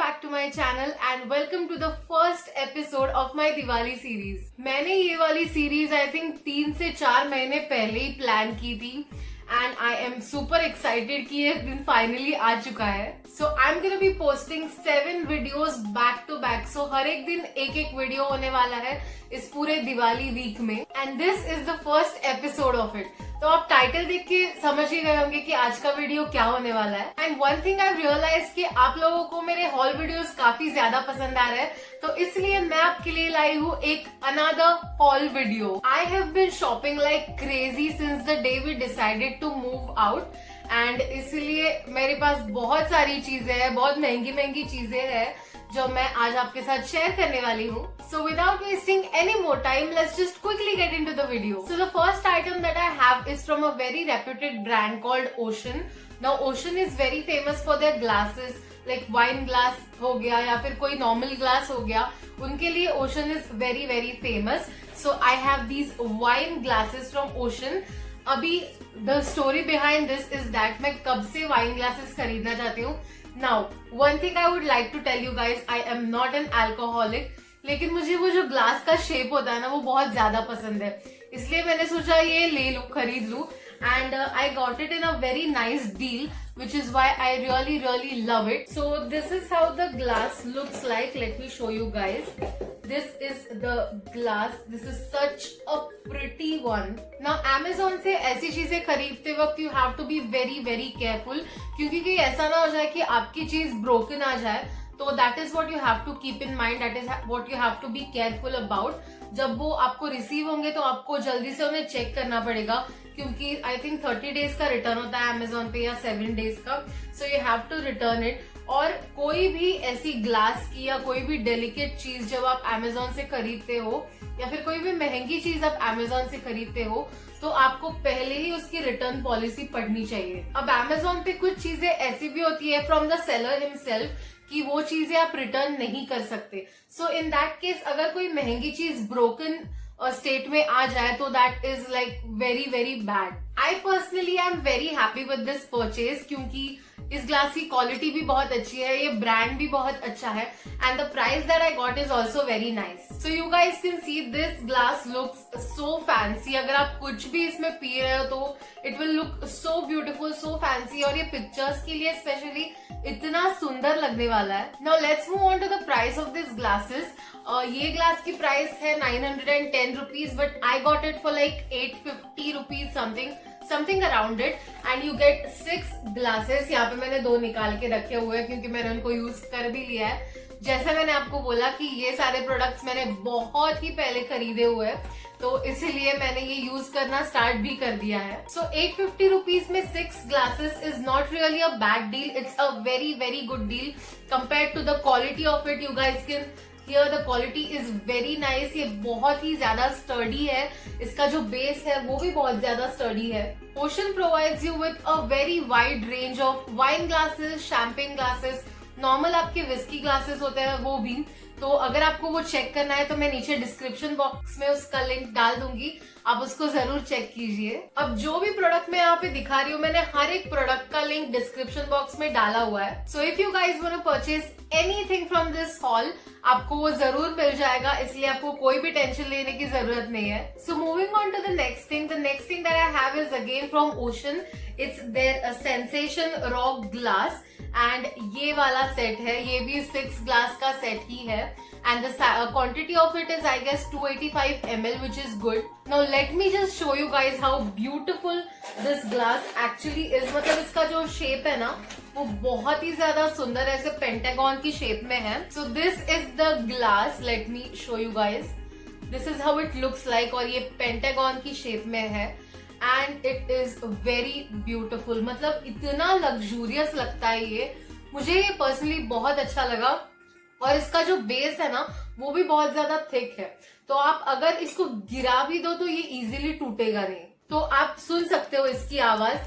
back to my channel and welcome to the first episode of my Diwali series. मैंने ये वाली series I think 3 से 4 महीने पहले ही प्लान की थी and I am super excited कि ये दिन फाइनली आ चुका है. So I am gonna be posting 7 videos back to back. So हर एक दिन एक एक वीडियो होने वाला है इस पूरे दिवाली वीक में and this is the first episode of it. तो आप टाइटल देख के समझ ही गए होंगे कि आज का वीडियो क्या होने वाला है. And one thing I realise कि आप लोगों को मेरे हॉल वीडियोस काफी ज्यादा पसंद आ रहे हैं, तो इसलिए मैं आपके लिए लाई हूँ एक another haul video. I have been shopping like crazy since the day we decided to move out and इसलिए मेरे पास बहुत सारी चीजें हैं, बहुत महंगी महंगी चीजें हैं जो मैं आज आपके साथ शेयर करने वाली हूँ. So without wasting any more time, let's just quickly get into the video. So the first item that I have is from a very reputed brand called Ocean. Now Ocean is very famous for their glasses, like wine glass हो गया या फिर कोई normal glass हो गया, उनके लिए Ocean is very very famous. So I have these wine glasses from Ocean. अभी the story behind this is that मैं कब से wine glasses खरीदना चाहती हूँ. Now, one thing I would like to tell you guys, I am not an alcoholic, लेकिन मुझे वो जो ग्लास का शेप होता है ना वो बहुत ज्यादा पसंद है, इसलिए मैंने सोचा ये ले लूं, खरीद लूं. And I got it in a very nice deal, which is why I really love it. So this is how the glass looks like. Let me show you guys. This is the glass. This is such a pretty one. Now Amazon से ऐसी चीजें खरीदते वक्त you have to be very careful, क्योंकि कहीं ऐसा ना हो जाए कि आपकी चीज broken आ जाए. तो that is what you have to keep in mind. That is what you have to be careful about. जब वो आपको रिसीव होंगे तो आपको जल्दी से उन्हें चेक करना पड़ेगा, क्योंकि आई थिंक 30 डेज का रिटर्न होता है अमेजोन पे या 7 डेज का. So you have to return it. और कोई भी ऐसी ग्लास की या कोई भी डेलिकेट चीज जब आप अमेजोन से खरीदते हो या फिर कोई भी महंगी चीज आप अमेजोन से खरीदते हो तो आपको पहले ही उसकी रिटर्न पॉलिसी पढ़नी चाहिए. अब अमेजोन पे कुछ चीजें ऐसी भी होती है फ्रॉम द सेलर हिमसेल्फ कि वो चीजें आप रिटर्न नहीं कर सकते. सो इन दैट केस अगर कोई महंगी चीज ब्रोकन स्टेट में आ जाए तो that is like very bad. I personally I am very happy with this purchase, क्योंकि इस ग्लास की क्वालिटी भी बहुत अच्छी है, ये ब्रांड भी बहुत अच्छा है and the price that I got is also very nice. So you guys can see this glass looks so fancy. अगर आप कुछ भी इसमें पी रहे हो तो it will look so beautiful, so fancy, और ये पिक्चर्स के लिए स्पेशली इतना सुंदर लगने वाला है. Now let's move on to the price of this glasses. ये ग्लास की प्राइस है 910 rupees, but I got it for like 850 rupees something around it. And you get 6 glasses. यहाँ पे मैंने 2 निकाल के रखे हुए हैं क्योंकि मैंने उनको यूज कर भी लिया है. जैसा मैंने आपको बोला कि ये सारे प्रोडक्ट्स मैंने बहुत ही पहले खरीदे हुए हैं, तो इसीलिए मैंने ये यूज करना स्टार्ट भी कर दिया है. सो 850 रुपीज में 6 glasses is not really a bad deal. It's a very good deal compare to the quality of it. You guys can hear the quality is very nice. ये बहुत ही ज्यादा स्टर्डी है, इसका जो बेस है वो भी बहुत ज्यादा स्टर्डी है. Ocean provides you with a very wide range of wine glasses, champagne glasses, normal आपके विस्की ग्लासेस होते हैं वो भी. तो अगर आपको वो चेक करना है तो मैं नीचे डिस्क्रिप्शन बॉक्स में उसका लिंक डाल दूंगी, आप उसको जरूर चेक कीजिए. अब जो भी प्रोडक्ट मैं यहाँ पे दिखा रही हूँ मैंने हर एक प्रोडक्ट का लिंक डिस्क्रिप्शन बॉक्स में डाला हुआ है. So if you guys want to purchase anything from this haul आपको वो जरूर मिल जाएगा, इसलिए आपको कोई भी टेंशन लेने की जरूरत नहीं है. So moving on to the next thing that I have is again from Ocean. It's their sensation rock glass and ये वाला सेट है, ये भी 6 ग्लास का सेट ही है and the quantity of it is I guess 285 ml, which is good. Now let me just show you guys how beautiful this glass actually is. मतलब इसका जो शेप है ना वो बहुत ही ज्यादा सुंदर है, ऐसे पेंटागन की शेप में है. So this is the glass. Let me show you guys. This is how it looks like और ये पेंटागन की शेप में है and it is very beautiful. मतलब इतना लग्जूरियस लगता है ये, मुझे ये पर्सनली बहुत अच्छा लगा. और इसका जो बेस है ना वो भी बहुत ज्यादा थिक है, तो आप अगर इसको गिरा भी दो तो ये इजीली टूटेगा नहीं. तो आप सुन सकते हो इसकी आवाज,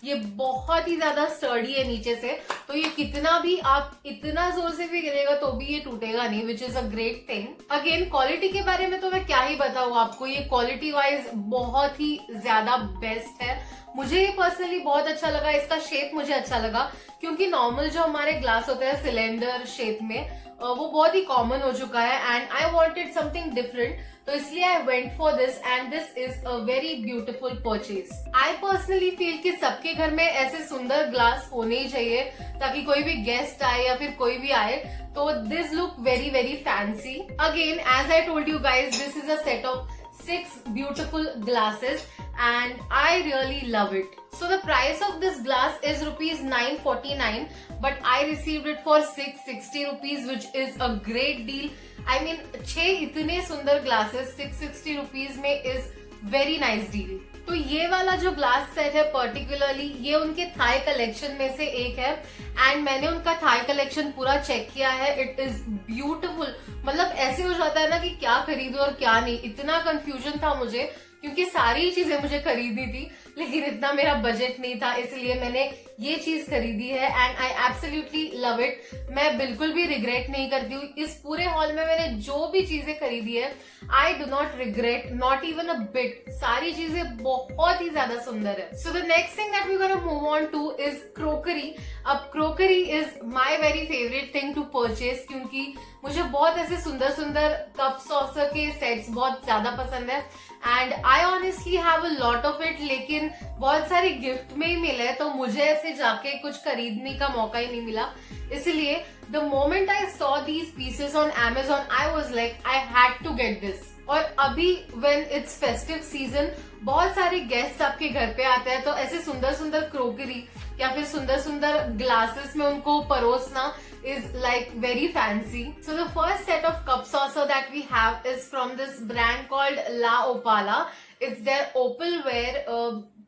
ये बहुत ही ज्यादा स्टर्डी है नीचे से, तो ये कितना भी आप इतना जोर से भी गिरेगा तो भी ये टूटेगा नहीं, which is a great thing. Again quality के बारे में तो मैं क्या ही बताऊं आपको, ये क्वालिटी वाइज बहुत ही ज्यादा बेस्ट है। मुझे ये पर्सनली बहुत अच्छा लगा, इसका शेप मुझे अच्छा लगा, क्योंकि नॉर्मल जो हमारे ग्लास होते हैं सिलेंडर शेप में वो बहुत ही कॉमन हो चुका है and I wanted something different, तो इसलिए I went for this and this is a very beautiful purchase. I personally feel कि सबके घर में ऐसे सुंदर ग्लास होने ही चाहिए, ताकि कोई भी गेस्ट आए या फिर कोई भी आए तो this look very very fancy. Again as I told you guys, this is a set of 6 beautiful glasses and I really love it. So the price of this glass is rupees 949, but I received it for 660 rupees, which is a great deal. I mean 6 इतने सुंदर glasses 660 rupees में is very nice deal. तो ये वाला जो glass set है particularly ये उनके थाई कलेक्शन में से एक है एंड मैंने उनका थाई कलेक्शन पूरा चेक किया है। इट इज ब्यूटीफुल, मतलब ऐसे हो जाता है ना कि क्या खरीदो और क्या नहीं, इतना कंफ्यूजन था मुझे, क्योंकि सारी चीजें मुझे खरीदनी थी लेकिन इतना मेरा बजट नहीं था, इसलिए मैंने ये चीज खरीदी है and I absolutely love it. मैं बिल्कुल भी रिग्रेट नहीं करती हूँ, इस पूरे हॉल में मैंने जो भी चीजें खरीदी है I do not regret, not even a bit. सारी चीजें बहुत ही ज्यादा सुंदर है। So the next thing that we gonna move on to is crockery. अब crockery is my very favourite thing to purchase, क्योंकि मुझे बहुत ऐसे सुंदर सुंदर कप सॉसर के सेट्स बहुत ज्यादा पसंद है and I honestly have a lot of it, लेकिन बहुत सारे गिफ्ट में ही मिले तो मुझे ऐसे जाके कुछ खरीदने का मौका ही नहीं मिला। इसलिए the moment I saw these pieces on Amazon I was like I had to get this. और अभी व्हेन इट्स फेस्टिव सीजन बहुत सारे गेस्ट आपके घर पे आते हैं, तो ऐसे सुंदर सुंदर क्रोकरी या फिर सुंदर सुंदर ग्लासेस में उनको परोसना is like very fancy. So the first set of cup saucer that we have is from this brand called La Opala. It's their opalware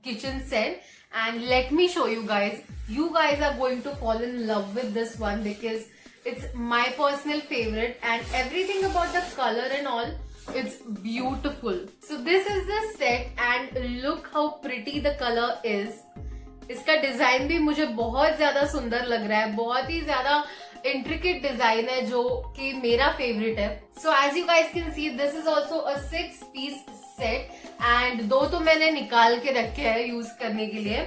kitchen set and let me show you guys. You guys are going to fall in love with this one because it's my personal favorite and everything about the color and all, it's beautiful. So this is the set and look how pretty the color is. इसका design भी मुझे बहुत ज्यादा सुंदर लग रहा है, बहुत ही ज्यादा इंट्रिकेट डिजाइन है जो कि मेरा फेवरेट है। So as you guys can see this is also a 6 piece set and 2 तो मैंने निकाल के रखे हैं यूज करने के लिए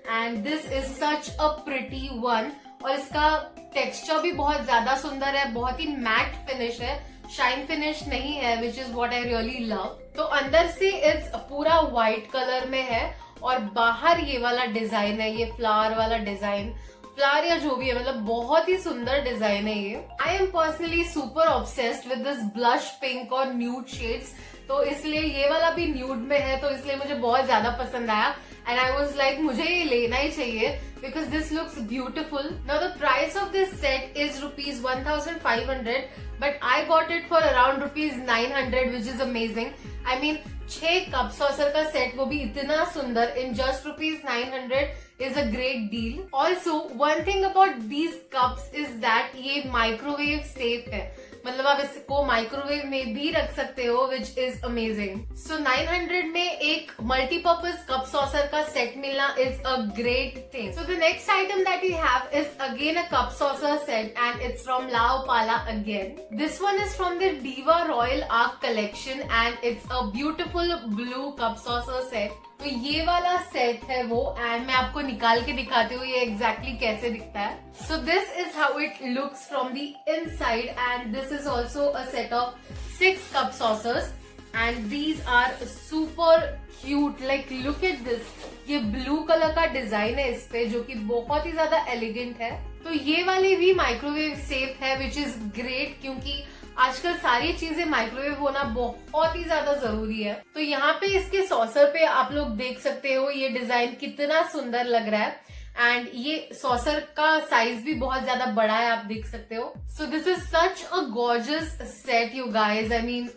and this is such a pretty one. और इसका टेक्सचर भी बहुत ज्यादा सुंदर है, बहुत ही मैट फिनिश है, शाइन फिनिश नहीं है, which is what I really love. तो अंदर से इट्स पूरा व्हाइट कलर में है और बाहर ये वाला डिजाइन है, ये फ्लावर वाला डिजाइन, फ्लावर या जो भी है, मतलब बहुत ही सुंदर डिजाइन है ये। I am personally super obsessed with this blush pink और न्यूड शेड्स, तो इसलिए ये वाला भी न्यूड में है, तो इसलिए मुझे बहुत ज्यादा पसंद आया एंड आई वाज लाइक मुझे ये लेना ही चाहिए because this looks beautiful. Now the price of this set is rupees 1500 but I got it for around rupees 900 which is amazing. I mean 6 cup saucer का सेट, वो भी इतना सुंदर, in just rupees 900 is a great deal. Also, one thing about these cups is that ये microwave safe है, मतलब आप इसको माइक्रोवेव में भी रख सकते हो which is amazing. So 900 में एक मल्टीपर्पज कप सॉसर का सेट मिलना is a great thing. So the next item that we have is again a cup saucer set and it's from La Opala again. This one is from their Diva Royal Arc collection and it's a beautiful blue cup saucer set. तो ये वाला set है वो and मैं आपको निकाल के दिखाती हूँ ये एग्जैक्टली कैसे दिखता है। So this is how it looks from the inside and this is also a set of 6 cup saucers and these are super cute. Like look at this, ये ब्लू कलर का डिजाइन है इस पे जो कि बहुत ही ज्यादा एलिगेंट है। तो ये वाली भी माइक्रोवेव सेफ है विच इज ग्रेट, क्योंकि आजकल सारी चीजें माइक्रोवेव होना बहुत ही ज्यादा जरूरी है। तो यहाँ पे इसके सॉसर पे आप लोग देख सकते हो ये डिजाइन कितना सुंदर लग रहा है एंड ये सॉसर का साइज भी बहुत ज्यादा बड़ा है, आप देख सकते हो। सो this is such a gorgeous set you guys. I mean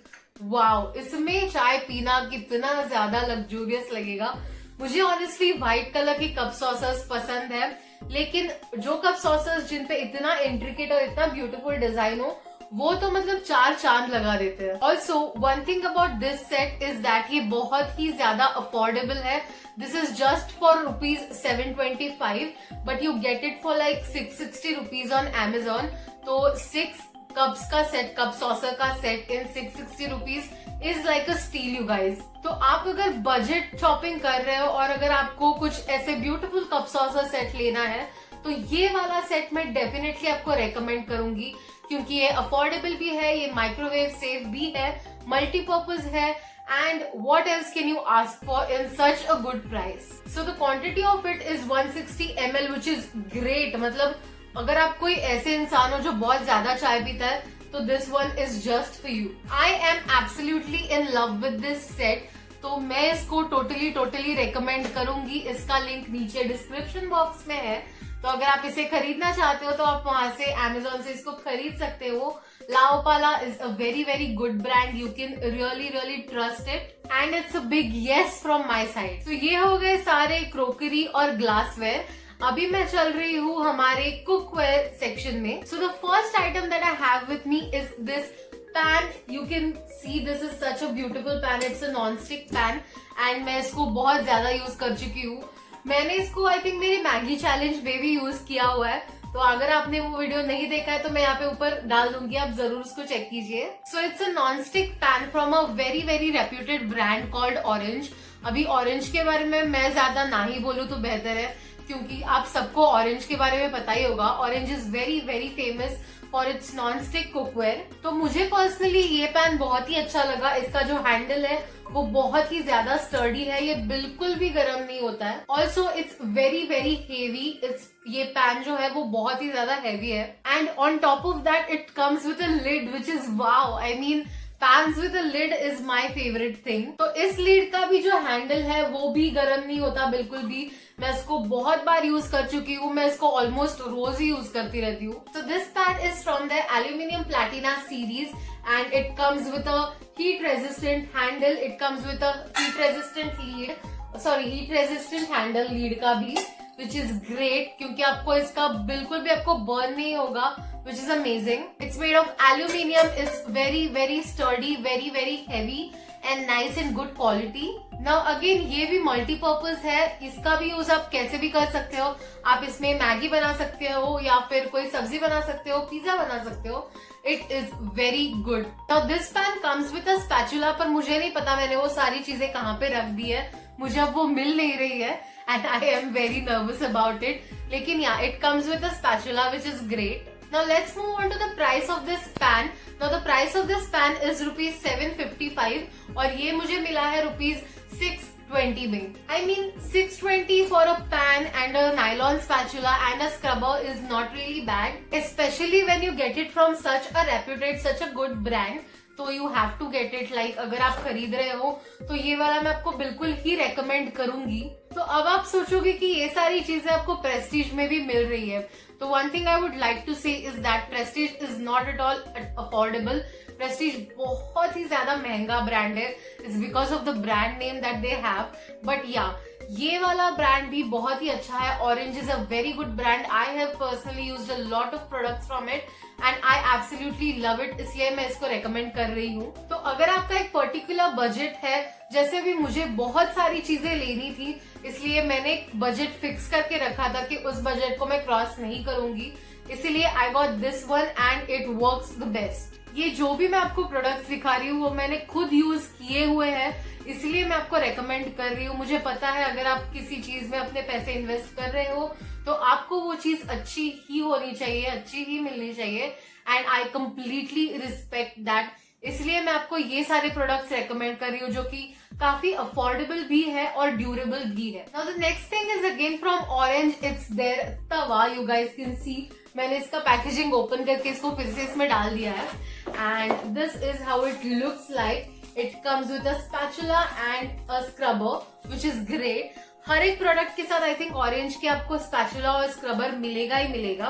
wow, इसमें चाय पीना कितना ज्यादा लग्जूरियस लगेगा। मुझे ऑनेस्टली व्हाइट कलर की कप सॉसर्स पसंद है, लेकिन जो कप सॉसर्स जिन पे इतना इंट्रिकेट और इतना ब्यूटीफुल डिजाइन हो वो तो मतलब 4 चांद लगा देते हैं। Also one thing about this set is that ये बहुत ही ज्यादा अफोर्डेबल है। This is just for ₹725 but you get it for like 660 rupees on Amazon। तो 6 कप्स का सेट, कप सॉसर का set in 660 rupees is like a steel you guys. तो आप अगर बजट शॉपिंग कर रहे हो और अगर आपको कुछ ऐसे ब्यूटीफुल कप सॉसर सेट लेना है तो ये वाला सेट मैं डेफिनेटली आपको रेकमेंड करूंगी, क्योंकि ये अफोर्डेबल भी है, ये माइक्रोवेव सेफ भी है, मल्टीपर्पज है, and what else can you ask for in such a good price? So the quantity of it is 160 ml which is great। मतलब अगर आप कोई ऐसे इंसान हो जो बहुत ज्यादा चाय पीता है तो this one is just for you. I am absolutely in love with this set, तो मैं इसको टोटली रेकमेंड करूंगी। इसका लिंक नीचे डिस्क्रिप्शन बॉक्स में है, तो अगर आप इसे खरीदना चाहते हो तो आप वहां से Amazon से इसको खरीद सकते हो। Laopala is a very good brand, you can really trust it and it's a big yes from my side. तो ये हो गए सारे क्रोकरी और ग्लासवेयर। अभी मैं चल रही हूँ हमारे कुकवेयर सेक्शन में। So the first item that I have with me is this pan। You can see this is such a beautiful pan, it's a non-stick pan and मैं इसको बहुत ज्यादा यूज कर चुकी हूँ। मैंने इसको आई थिंक मेरी मैगी चैलेंज में भी यूज किया हुआ है, तो अगर आपने वो वीडियो नहीं देखा है तो मैं यहाँ पे ऊपर डाल दूंगी, आप जरूर उसको चेक कीजिए। So it's a non stick pan from a very reputed brand called orange. अभी ऑरेंज के बारे में मैं ज्यादा ना ही बोलूँ तो बेहतर है, क्योंकि आप सबको ऑरेंज के बारे में पता ही होगा। Orange is very famous for its non stick cookware. तो मुझे पर्सनली ये पैन बहुत ही अच्छा लगा। इसका जो हैंडल है वो बहुत ही ज्यादा स्टर्डी है, ये बिल्कुल भी गर्म नहीं होता है। Also it's very heavy. ये पैन जो है वो बहुत ही ज्यादा हैवी है and on top of that it comes with a lid which is wow. I mean pans with a lid is my favourite thing. तो इस लिड का भी जो हैंडल है वो भी गर्म नहीं होता बिल्कुल भी। मैं इसको बहुत बार यूज कर चुकी हूँ, मैं इसको ऑलमोस्ट रोज ही यूज करती रहती हूँ। So this pan is from the Aluminium Platina series and it comes with a heat resistant handle. It comes with a heat resistant handle lead का भी, which is great, क्योंकि आपको इसका बिल्कुल भी आपको बर्न नहीं होगा, which is amazing. It's made of aluminium. It's very sturdy, very heavy and nice and good quality. Now again ये भी मल्टीपर्पज है, इसका भी यूज आप कैसे भी कर सकते हो। आप इसमें मैगी बना सकते हो या फिर कोई सब्जी बना सकते हो, पिज्जा बना सकते हो। It is very good. Now this pan comes with a spatula, पर मुझे नहीं पता मैंने वो सारी चीजें कहाँ पे रख दी है, मुझे अब वो मिल नहीं रही है and I am very nervous about it. लेकिन या it comes with a spatula which is great. Now let's move on to the price of this pan. Now the price of this pan is ₹755 और ये मुझे मिला है ₹620 में। I mean 620 for a pan and a nylon spatula and a scrubber is not really bad, especially when you get it from such a reputed, such a good brand. तो you have to get it. Like अगर आप खरीद रहे हो तो ये वाला मैं आपको बिल्कुल ही रेकमेंड करूंगी। तो अब आप सोचोगे कि ये सारी चीजें आपको प्रेस्टीज में भी मिल रही है, तो one thing I would like to say is that Prestige is not at all affordable. Prestige बहुत ही ज्यादा महंगा ब्रांड है, it's because of the brand name that they have. But yeah ये वाला ब्रांड भी बहुत ही अच्छा है। Orange is a very good brand. I have personally used a lot of products from it and I absolutely love it, इसलिए मैं इसको रेकमेंड कर रही हूँ। तो अगर आपका एक पर्टिकुलर बजट है, जैसे भी मुझे बहुत सारी चीजें लेनी थी, इसलिए मैंने एक बजट फिक्स करके रखा था कि उस बजट को मैं क्रॉस नहीं करूंगी, इसीलिए I got this one and it works the best. ये जो भी मैं आपको प्रोडक्ट्स दिखा रही हूँ वो मैंने खुद यूज किए हुए हैं, इसलिए मैं आपको रेकमेंड कर रही हूँ। मुझे पता है अगर आप किसी चीज में अपने पैसे इन्वेस्ट कर रहे हो तो आपको वो चीज अच्छी ही होनी चाहिए, अच्छी ही मिलनी चाहिए and I completely respect that. इसलिए मैं आपको ये सारे प्रोडक्ट्स रेकमेंड कर रही हूँ जो कि काफी अफोर्डेबल भी है और ड्यूरेबल भी है। Now the next thing is again from Orange, it's their tawa. You guys can see मैंने इसका पैकेजिंग ओपन करके इसको फिर से इसमें डाल दिया है and this is how it looks like. It comes with a spatula and a scrubber which is great. हर एक प्रोडक्ट के साथ आई थिंक ऑरेंज के आपको स्पैचुला और स्क्रबर मिलेगा ही मिलेगा,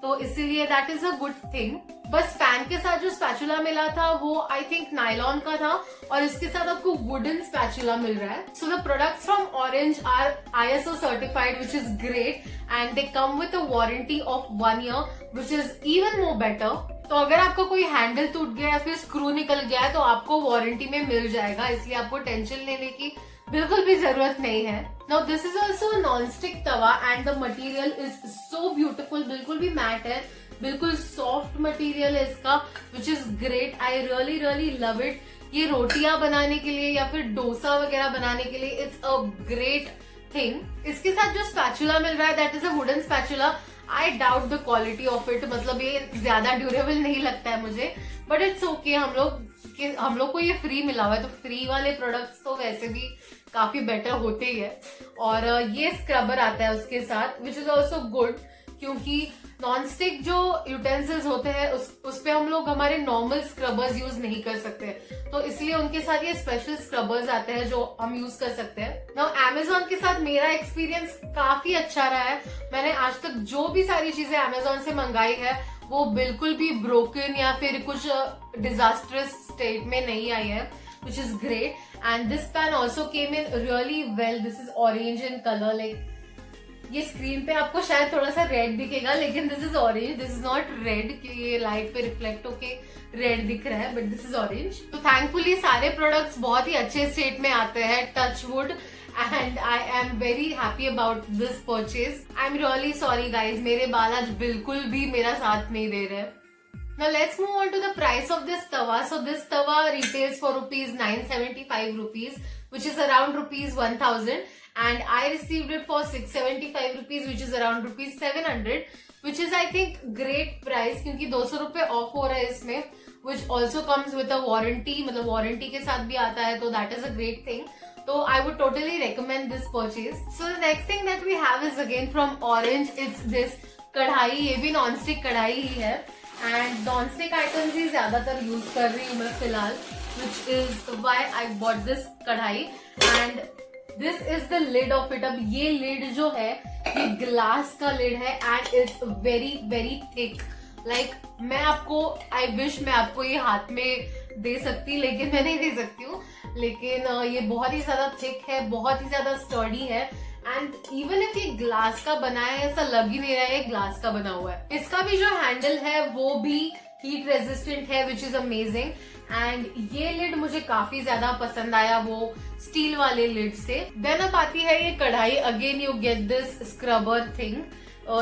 तो इसीलिए that is a good thing. बस पैन के साथ जो स्पैचुला मिला था वो आई थिंक नायलॉन का था और इसके साथ आपको वुडन स्पैचुला मिल रहा है। So the products from Orange are ISO certified which is great and they come with a warranty of 1 year which is even more better. तो अगर आपका कोई हैंडल टूट गया या फिर स्क्रू निकल गया है तो आपको वारंटी में मिल जाएगा, इसलिए आपको टेंशन लेने की बिल्कुल भी जरूरत नहीं है। Now this is also non stick Tawa and the material is so beautiful, बिल्कुल भी मैट है, बिल्कुल सॉफ्ट मटेरियल है इसका, विच is great. I really really love it. ये रोटियां बनाने के लिए या फिर डोसा वगैरह बनाने के लिए इट्स अ ग्रेट थिंग। इसके साथ जो स्पैचुला मिल रहा है that is a wooden spatula. I doubt the quality of it, मतलब ये ज्यादा ड्यूरेबल नहीं लगता है मुझे, बट इट्स ओके। हम लोग को ये फ्री मिला हुआ है, तो फ्री वाले प्रोडक्ट्स तो वैसे भी काफी बेटर होते ही है। और ये स्क्रबर आता है उसके साथ, विच इज ऑल्सो गुड, क्योंकि नॉन स्टिक जो यूटेंसिल्स होते हैं उस पे हम लोग हमारे नॉर्मल स्क्रबर्स यूज नहीं कर सकते, तो इसलिए उनके साथ ये स्पेशल स्क्रबर्स आते हैं जो हम यूज कर सकते हैं। नाउ अमेजोन के साथ मेरा एक्सपीरियंस काफी अच्छा रहा है। मैंने आज तक जो भी सारी चीजें अमेजोन से मंगाई है वो बिल्कुल भी ब्रोकन या फिर कुछ डिजास्टरस स्टेट में नहीं आई है, which is great. And this pan also came in really well. This is orange in color. Like ये स्क्रीन पे आपको शायद थोड़ा सा रेड दिखेगा, लेकिन this is orange, this is not red कि ये लाइट पे रिफ्लेक्ट होके रेड दिख रहा है, बट दिस इज ऑरेंज। तो थैंकफुली सारे प्रोडक्ट्स बहुत ही अच्छे स्टेट में आते हैं, touch wood, and I am very happy about this purchase. I am really sorry guys, मेरे बाल आज बिल्कुल भी मेरा साथ नहीं दे रहे। Now let's move on to the price of this tawa. So this tawa retails for rupees 975 rupees, which is around rupees 1000, and I received it for 675 rupees, which is around rupees 700, which is I think great price, क्योंकि 200 रुपए of हो रहा है इसमें, which also comes with a warranty, मतलब warranty के साथ भी आता है, तो that is a great thing. So I would totally recommend this purchase. So the next thing that we have is again from Orange. It's this कढ़ाई, ये भी नॉन स्टिक कढ़ाई ही है, एंड नॉन स्टिक आइटम्स ही ज्यादातर use कर रही हूँ मैं फिलहाल, which is why I bought this कढ़ाई। And this is the lid of it. अब ये लिड जो है ये ग्लास का लिड है and it's very very thick. Like मैं आपको, आई विश मैं आपको ये हाथ में दे सकती, लेकिन मैं नहीं दे सकती हूँ, लेकिन ये बहुत ही ज्यादा थिक है, बहुत ही ज्यादा स्टर्डी है, एंड इवन इफ ये ग्लास का बना है ऐसा लग ही नहीं रहा है ये ग्लास का बना हुआ है। इसका भी जो हैंडल है वो भी हीट रेजिस्टेंट है, विच इज अमेजिंग। एंड ये लिड मुझे काफी ज्यादा पसंद आया वो स्टील वाले लिड से। देन अब आती है ये कढ़ाई। Again you get this scrubber thing,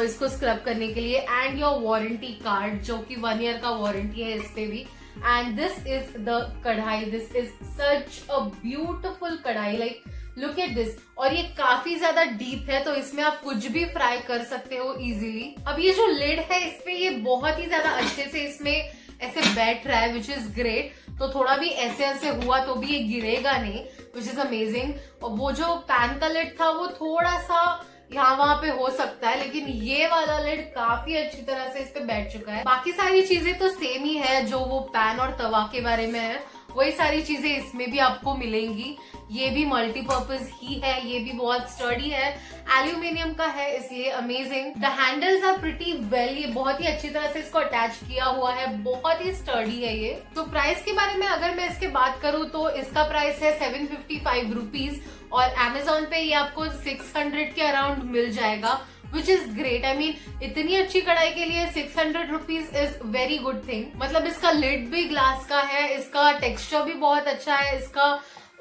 इसको स्क्रब करने के लिए, एंड योर वारंटी कार्ड जो कि 1 ईयर का वारंटी है इस पे भी। एंड दिस इज द कढ़ाई, this is such a beautiful कढ़ाई, लाइक लुक एट दिस। और ये काफी ज्यादा डीप है, तो इसमें आप कुछ भी फ्राई कर सकते हो इजीली। अब ये जो लिड है इस पे ये बहुत ही ज्यादा अच्छे से इसमें ऐसे बैठ रहा है, विच इज ग्रेट। तो थोड़ा भी ऐसे ऐसे हुआ तो भी ये गिरेगा नहीं, विच इज अमेजिंग। और वो जो पैन का लिड था वो थोड़ा सा यहाँ वहां पे हो सकता है, लेकिन ये वाला लिड काफी अच्छी तरह से इस पे बैठ चुका है। बाकी सारी चीजें तो सेम ही है, जो वो पैन और तवा के बारे में है वही सारी चीजें इसमें भी आपको मिलेंगी। ये भी मल्टीपर्पज ही है, ये भी बहुत स्टर्डी है, एल्यूमिनियम का है, इसलिए amazing. The handles are pretty well, ये बहुत ही अच्छी तरह से इसको अटैच किया हुआ है, बहुत ही स्टर्डी है ये। तो प्राइस के बारे में अगर मैं इसके बात करूँ तो इसका प्राइस है 755 रुपीज, और अमेजोन पे ये आपको 600 के अराउंड मिल जाएगा, विच इज ग्रेट। आई मीन इतनी अच्छी कढ़ाई के लिए 600 rupees is very good thing. मतलब इसका लिड भी ग्लास का है, इसका टेक्सचर भी बहुत अच्छा है, इसका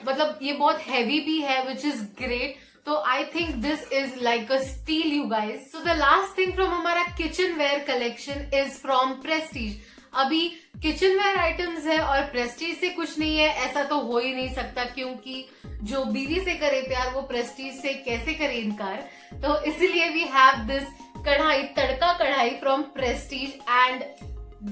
मतलब ये बहुत हैवी भी है, विच इज ग्रेट। तो I think this is like a steel you guys. So the last thing from हमारा kitchenware collection is from Prestige. अभी किचन वेयर आइटम्स है और प्रेस्टीज से कुछ नहीं है ऐसा तो हो ही नहीं सकता, क्योंकि जो बीवी से करे प्यार वो प्रेस्टीज से कैसे करे इनकार। तो इसलिए वी हैव दिस कढ़ाई, तड़का कढ़ाई from Prestige, and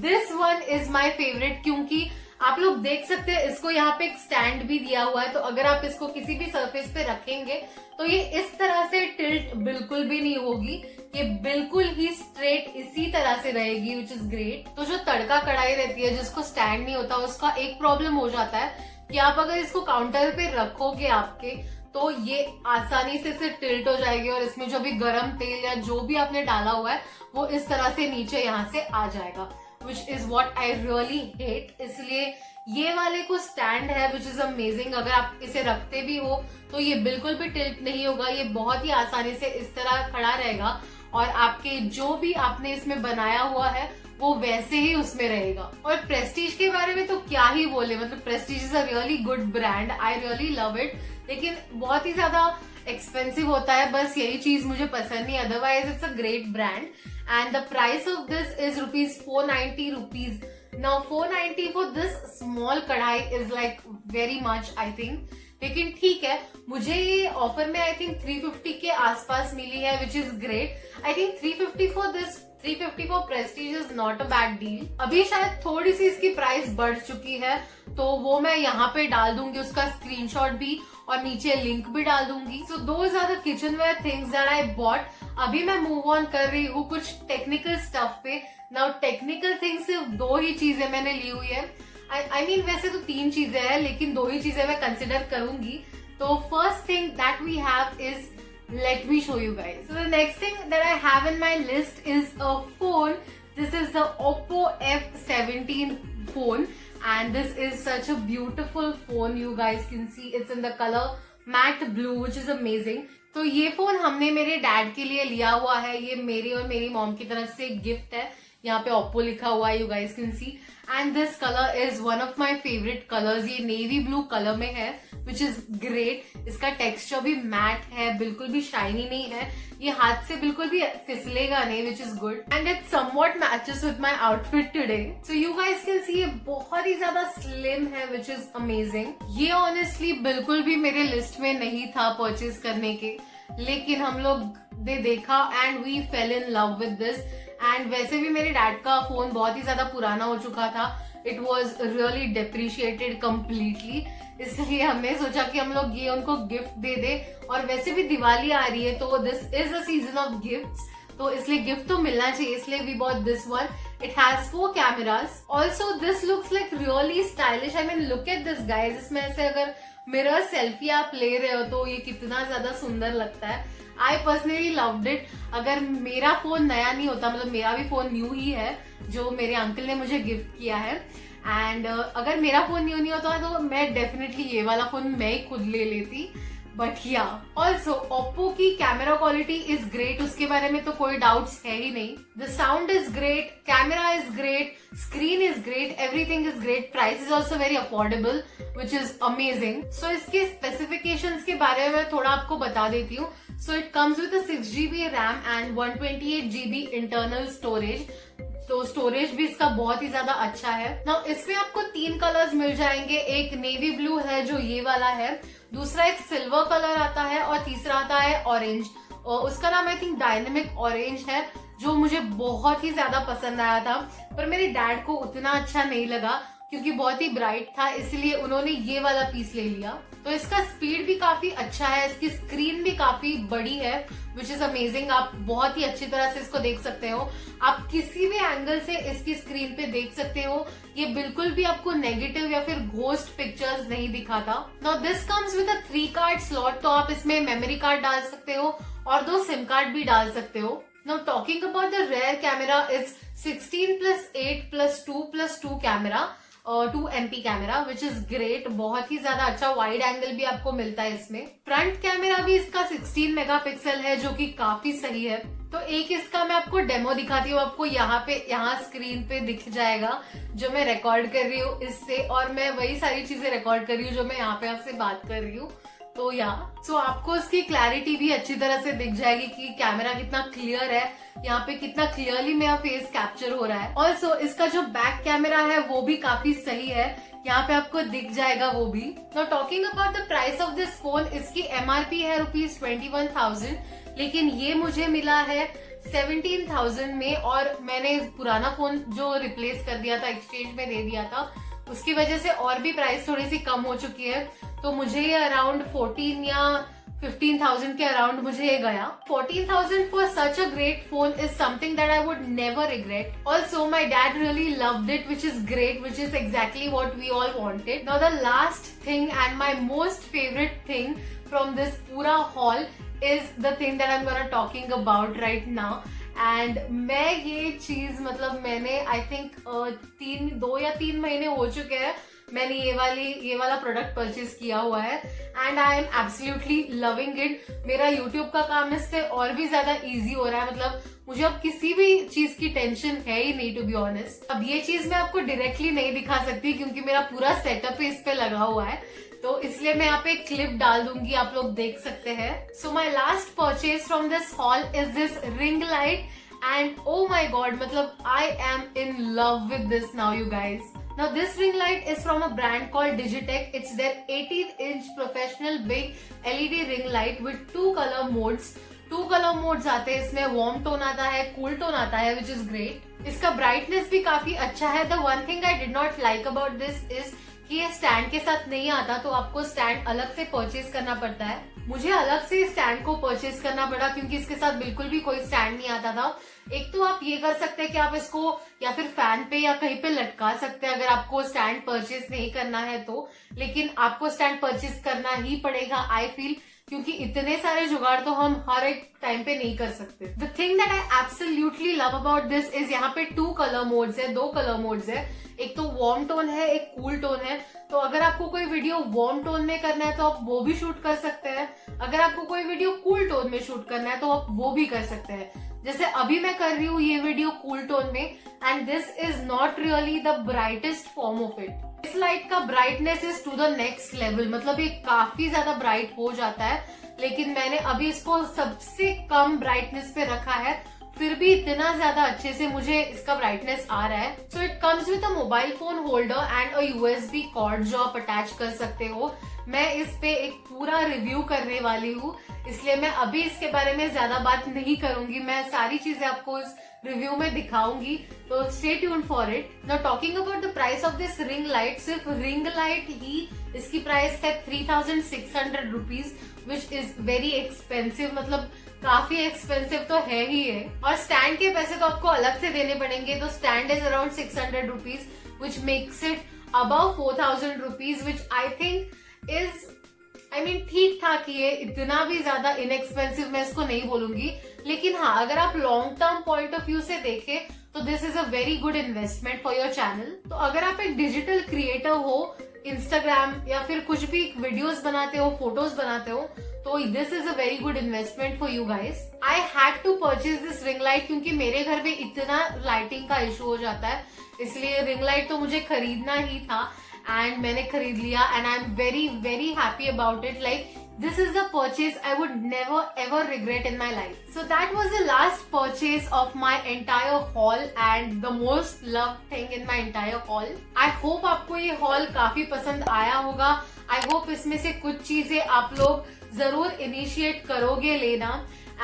this one is my favourite, क्योंकि आप लोग देख सकते हैं इसको यहाँ पे एक स्टैंड भी दिया हुआ है, तो अगर आप इसको किसी भी सरफेस पे रखेंगे तो ये इस तरह से टिल्ट बिल्कुल भी नहीं होगी, ये बिल्कुल ही स्ट्रेट इसी तरह से रहेगी, विच इज ग्रेट। तो जो तड़का कढ़ाई रहती है जिसको स्टैंड नहीं होता, उसका एक प्रॉब्लम हो जाता है कि आप अगर इसको काउंटर पे रखोगे आपके, तो ये आसानी से टिल्ट हो जाएगी और इसमें जो भी गरम तेल या जो भी आपने डाला हुआ है वो इस तरह से नीचे यहाँ से आ जाएगा, which is what I really hate. इसलिए ये वाले को स्टैंड है, विच इज अमेजिंग। अगर आप इसे रखते भी हो तो ये बिल्कुल भी टिल्ट नहीं होगा, ये बहुत ही आसानी से इस तरह खड़ा रहेगा, और आपके जो भी आपने इसमें बनाया हुआ है वो वैसे ही उसमें रहेगा। और प्रेस्टीज के बारे में तो क्या ही बोले, मतलब Prestige is a really good brand, I really love it, लेकिन बहुत ही ज्यादा एक्सपेंसिव होता है, बस यही चीज मुझे पसंद नहीं, otherwise it's a great brand. And the price of this is ₹490। Now 490 for this small कढ़ाई is like very much I think, लेकिन ठीक है, मुझे ये ऑफर में आई थिंक 350 के आसपास मिली है, विच is great. I think 350 for Prestige is not a bad deal. अभी शायद थोड़ी सी इसकी प्राइस बढ़ चुकी है, तो वो मैं यहाँ पे डाल दूंगी उसका स्क्रीनशॉट भी, और नीचे लिंक भी डाल दूंगी। So those are the kitchenware things that I bought. अभी मैं मूव ऑन कर रही हूँ कुछ टेक्निकल स्टफ पे। नाउ टेक्निकल थिंग्स सिर्फ 2 ही चीजें मैंने ली हुई है। I mean, वैसे तो 3 चीजें हैं, लेकिन 2 ही चीजें मैं कंसिडर करूंगी। तो first thing that we have is, let me show you guys. So the next thing that I have in my list is a phone. This is the Oppo F17 phone, and this is such a beautiful phone. You guys can see it's in the color matte blue, which is amazing. तो ये phone हमने मेरे dad के लिए लिया हुआ है, ये मेरी और मेरी मॉम की तरफ से गिफ्ट है। यहाँ पे ओप्पो लिखा हुआ है, you guys can C, and this colour is one of my favourite colours. ये नेवी ब्लू कलर में है, विच इज ग्रेट। इसका टेक्सचर भी मैट है, बिल्कुल भी शाइनी नहीं है, ये हाथ से बिल्कुल भी फिसलेगा नहीं, which is good, and it somewhat matches with my outfit today. So you guys can सी ये बहुत ही ज्यादा स्लिम है, विच इज अमेजिंग। ये ऑनेस्टली बिल्कुल भी मेरे लिस्ट में नहीं था परचेज करने के, लेकिन हम लोग ने देखा and we fell in love with this. And वैसे भी मेरे डैड का फोन बहुत ही ज्यादा पुराना हो चुका था, it was really depreciated completely, इसलिए हमने सोचा कि हम लोग ये उनको गिफ्ट दे दे। और वैसे भी दिवाली आ रही है, तो this is a season of gifts, तो इसलिए गिफ्ट तो मिलना चाहिए, इसलिए we bought this one. It has 4 cameras. Also this looks like really stylish. I mean look at this guys, इसमें ऐसे अगर मिरर सेल्फी आप ले रहे हो तो ये कितना ज्यादा सुंदर लगता है। I personally loved it. अगर मेरा फोन नया नहीं होता, मतलब मेरा भी फोन न्यू ही है जो मेरे अंकल ने मुझे गिफ्ट किया है, एंड अगर मेरा फोन न्यू नहीं होता तो मैं डेफिनेटली ये वाला फोन मैं ही खुद ले लेती। बट या ऑल्सो ओप्पो की कैमरा क्वालिटी इज ग्रेट, उसके बारे में तो कोई डाउट्स है ही नहीं। The sound is great, camera is great, screen is great, everything is great. Price is also very affordable, which is amazing. So इसके स्पेसिफिकेशंस के बारे में मैं थोड़ा आपको बता देती हूँ। सो it comes with 6GB RAM and 128GB internal storage, तो स्टोरेज भी इसका बहुत ही ज्यादा अच्छा है। नाउ इसमें आपको 3 कलर्स मिल जाएंगे, एक नेवी ब्लू है जो ये वाला है, दूसरा एक सिल्वर कलर आता है, और तीसरा आता है ऑरेंज, और उसका नाम आई थिंक डायनेमिक ऑरेंज है, जो मुझे बहुत ही ज्यादा पसंद आया था, पर मेरे डैड को उतना अच्छा नहीं लगा क्योंकि बहुत ही ब्राइट था, इसलिए उन्होंने ये वाला पीस ले लिया। तो इसका स्पीड भी काफी अच्छा है, इसकी स्क्रीन भी काफी बड़ी है, विच इज अमेजिंग। आप बहुत ही अच्छी तरह से इसको देख सकते हो, आप किसी भी एंगल से इसकी स्क्रीन पे देख सकते हो। ये बिल्कुल भी आपको नेगेटिव या फिर घोस्ट पिक्चर्स नहीं दिखाता। Now this comes with a 3 card slot, तो आप इसमें मेमोरी कार्ड डाल सकते हो और 2 सिम कार्ड भी डाल सकते हो। Now talking about the rare camera, is 16+8+2+2 camera, 2 MP camera, which is great. बहुत ही ज्यादा अच्छा वाइड एंगल भी आपको मिलता है इसमें। फ्रंट कैमरा भी इसका 16 मेगापिक्सल है, जो कि काफी सही है। तो एक इसका मैं आपको डेमो दिखाती हूँ, आपको यहाँ स्क्रीन पे दिख जाएगा जो मैं रिकॉर्ड कर रही हूँ इससे, और मैं वही सारी चीजें रिकॉर्ड कर रही हूँ जो मैं यहाँ पे आपसे बात कर रही हूँ। तो सो आपको इसकी क्लैरिटी भी अच्छी तरह से दिख जाएगी कि कैमरा कितना क्लियर है, यहाँ पे कितना क्लियरली मेरा फेस कैप्चर हो रहा है। ऑल्सो इसका जो बैक कैमरा है वो भी काफी सही है, यहाँ पे आपको दिख जाएगा वो भी। Now talking about the price of this phone, इसकी MRP है ₹21,000, लेकिन ये मुझे मिला है 17,000 में, और मैंने पुराना फोन जो रिप्लेस कर दिया था, एक्सचेंज में दे दिया था, उसकी वजह से और भी प्राइस थोड़ी सी कम हो चुकी है। तो मुझे ये अराउंड 14 या 15,000 के अराउंड मुझे ये गया। 14,000 for such a great phone is something that I would never regret. Also, my dad really loved it, which is great, which is exactly what we all wanted. Now, the last thing and my most favorite thing from this pura haul is the thing that I'm gonna talking about right now. And मैं ये चीज, मतलब मैंने I think 2 या 3 महीने हो चुके हैं मैंने ये वाला प्रोडक्ट परचेज किया हुआ है, and I am absolutely loving it. मेरा यूट्यूब का काम इससे और भी ज्यादा इजी हो रहा है, मतलब मुझे अब किसी भी चीज की टेंशन है ही नहीं, टू बी ऑनेस्ट। अब ये चीज मैं आपको डायरेक्टली नहीं दिखा सकती क्योंकि मेरा पूरा सेटअप इस पे लगा हुआ है, तो इसलिए मैं यहाँ पे क्लिप डाल दूंगी, आप लोग देख सकते हैं। So my last purchase from this haul is this ring light and oh my god, मतलब I am in love with this now you guys. Now this ring light is from a brand called Digitech. It's their 18-inch professional big LED ring light with 2 color modes. 2 color modes आते हैं इसमें, warm tone आता है, cool tone आता है, which is great. इसका brightness भी काफी अच्छा है। The one thing I did not like about this is कि ये स्टैंड के साथ नहीं आता, तो आपको स्टैंड अलग से परचेज करना पड़ता है। मुझे अलग से स्टैंड को परचेज करना पड़ा क्योंकि इसके साथ बिल्कुल भी कोई स्टैंड नहीं आता था। एक तो आप ये कर सकते हैं कि आप इसको या फिर फैन पे या कहीं पे लटका सकते हैं अगर आपको स्टैंड परचेज नहीं करना है तो, लेकिन आपको स्टैंड परचेज करना ही पड़ेगा आई फील, क्योंकि इतने सारे जुगाड़ तो हम हर एक टाइम पे नहीं कर सकते। The thing that I absolutely love about this is यहाँ पे 2 कलर मोड्स है, 2 कलर मोड्स है। एक तो वार्म टोन है, एक कूल टोन है। तो अगर आपको कोई वीडियो वार्म टोन में करना है तो आप वो भी शूट कर सकते हैं, अगर आपको कोई वीडियो कूल टोन में शूट करना है तो आप वो भी कर सकते हैं। जैसे अभी मैं कर रही हूँ ये वीडियो कूल टोन में, and this is not really the brightest form of it. इस लाइट का brightness is to the next level, मतलब ये काफी ज्यादा ब्राइट हो जाता है, लेकिन मैंने अभी इसको सबसे कम ब्राइटनेस पे रखा है, फिर भी इतना ज्यादा अच्छे से मुझे इसका ब्राइटनेस आ रहा है। So it comes with a mobile phone holder and a USB cord जो आप अटैच कर सकते हो। मैं इस पे एक पूरा रिव्यू करने वाली हूँ, इसलिए मैं अभी इसके बारे में ज्यादा बात नहीं करूंगी, मैं सारी चीजें आपको इस रिव्यू में दिखाऊंगी, तो stay tuned for it. Now talking about the price of this ring light, सिर्फ रिंग लाइट ही इसकी प्राइस है 3600 rupees, which is very expensive, मतलब काफी एक्सपेंसिव तो है ही है। और स्टैंड के पैसे तो आपको अलग से देने पड़ेंगे, तो stand is around 600 rupees which makes it about 4000 rupees, which I think is ठीक ठाक ही है, इतना भी ज्यादा इनएक्सपेंसिव मैं इसको नहीं बोलूंगी। लेकिन हाँ, अगर आप long term point of view से देखें तो this is a very good investment for your channel. तो अगर आप एक डिजिटल क्रिएटर हो, इंस्टाग्राम या फिर कुछ भी वीडियोस बनाते हो, फोटोज बनाते हो, तो this is a very good investment for you guys. I had to purchase this ring light क्योंकि मेरे घर में इतना लाइटिंग का इशू हो जाता है, इसलिए रिंग लाइट तो मुझे खरीदना ही था एंड मैंने खरीद लिया and I am very very happy about it. Like this is a purchase I would never ever regret in my life. So that was the last purchase of my entire haul and the most loved thing in my entire haul. I hope आपको ये haul काफी पसंद आया होगा। I hope इसमें से कुछ चीजें आप लोग जरूर इनिशिएट करोगे लेना,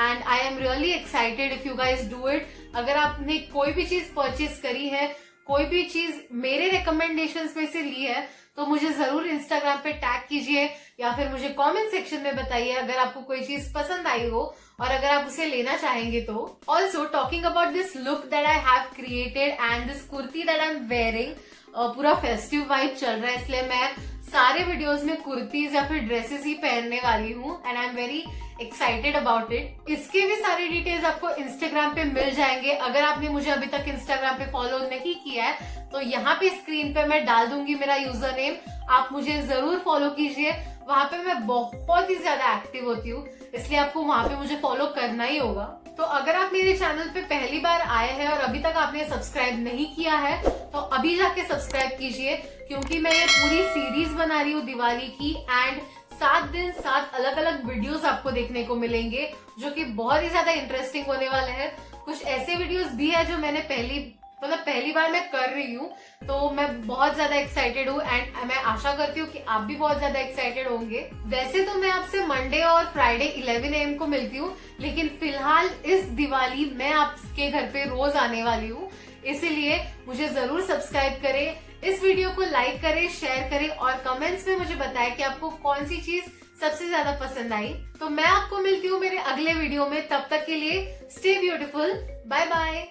and I am really excited if you guys do it. अगर आपने कोई भी चीज परचेज करी है, कोई भी चीज मेरे रिकमेंडेशंस में से ली है, तो मुझे जरूर इंस्टाग्राम पे टैग कीजिए या फिर मुझे कमेंट सेक्शन में बताइए अगर आपको कोई चीज पसंद आई हो और अगर आप उसे लेना चाहेंगे तो। Also talking about this look that I have created and this kurti that I am wearing, पूरा फेस्टिव वाइब चल रहा है, इसलिए मैं सारे वीडियोस में कुर्तीज या फिर ड्रेसेस ही पहनने वाली हूँ and I am very excited about it. इसके भी सारे डिटेल्स आपको इंस्टाग्राम पे मिल जाएंगे। अगर आपने मुझे अभी तक इंस्टाग्राम पे फॉलो नहीं किया है तो यहाँ पे स्क्रीन पे मैं डाल दूंगी मेरा यूजर नेम, आप मुझे जरूर फॉलो कीजिए। वहां पे मैं बहुत ही ज्यादा एक्टिव होती हूँ, इसलिए आपको वहां पे मुझे फॉलो करना ही होगा। तो अगर आप मेरे चैनल पे पहली बार आए हैं और अभी तक आपने सब्सक्राइब नहीं किया है तो अभी जाके सब्सक्राइब कीजिए, क्योंकि मैं ये पूरी सीरीज बना रही हूँ दिवाली की एंड 7 दिन 7 अलग अलग वीडियोस आपको देखने को मिलेंगे जो कि बहुत ही ज्यादा इंटरेस्टिंग होने वाले हैं। कुछ ऐसे वीडियोस भी है जो मैंने पहली बार मैं कर रही हूँ, तो मैं बहुत ज्यादा एक्साइटेड हूँ एंड मैं आशा करती हूँ कि आप भी बहुत ज्यादा एक्साइटेड होंगे। वैसे तो मैं आपसे मंडे और फ्राइडे 11 AM को मिलती हूँ, लेकिन फिलहाल इस दिवाली मैं आपके घर पे रोज आने वाली हूँ, इसीलिए मुझे जरूर सब्सक्राइब करें, इस वीडियो को लाइक करें, शेयर करें और कमेंट्स में मुझे बताएं कि आपको कौन सी चीज सबसे ज्यादा पसंद आई। तो मैं आपको मिलती हूँ मेरे अगले वीडियो में, तब तक के लिए स्टे ब्यूटीफुल, बाय बाय।